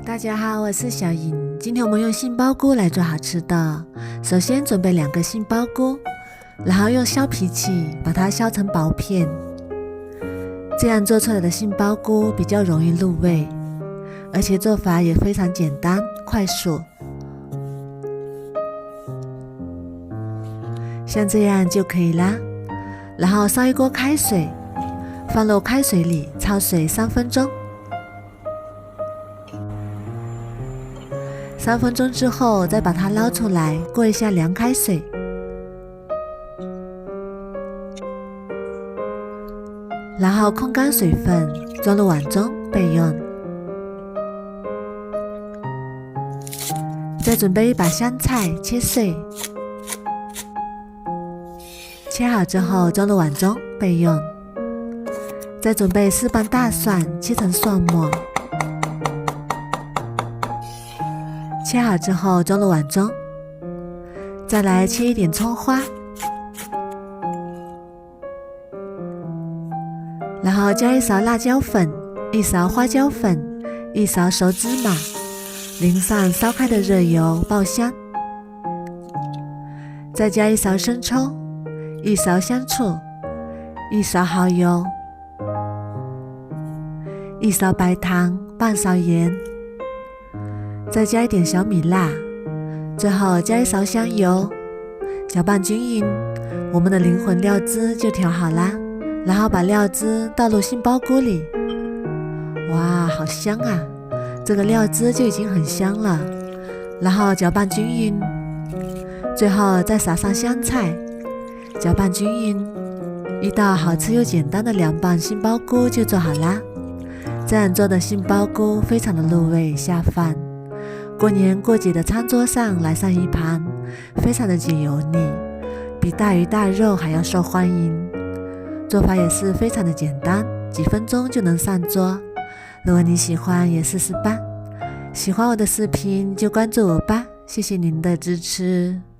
大家好，我是小颖。今天我们用杏鲍菇来做好吃的。首先准备2个杏鲍菇，然后用削皮器把它削成薄片。这样做出来的杏鲍菇比较容易入味，而且做法也非常简单快速。像这样就可以啦。然后烧一锅开水，放入开水里焯水3分钟。3分钟之后，再把它捞出来，过一下凉开水。然后控干水分，装入碗中备用。再准备一把香菜，切碎。切好之后，装入碗中备用。再准备4瓣大蒜，切成蒜末。切好之后装入碗中，再来切一点葱花，然后加1勺辣椒粉、1勺花椒粉、1勺熟芝麻，淋上烧开的热油爆香，再加1勺生抽、1勺香醋、1勺蚝油、1勺白糖、半勺盐。再加一点小米辣，最后加1勺香油，搅拌均匀，我们的灵魂料汁就调好啦。然后把料汁倒入杏鲍菇里，哇，好香啊！这个料汁就已经很香了。然后搅拌均匀，最后再撒上香菜，搅拌均匀，一道好吃又简单的凉拌杏鲍菇就做好啦。这样做的杏鲍菇非常的入味下饭。过年过节的餐桌上来上一盘，非常的解油腻，比大鱼大肉还要受欢迎。做法也是非常的简单，几分钟就能上桌。如果你喜欢也试试吧。喜欢我的视频就关注我吧，谢谢您的支持。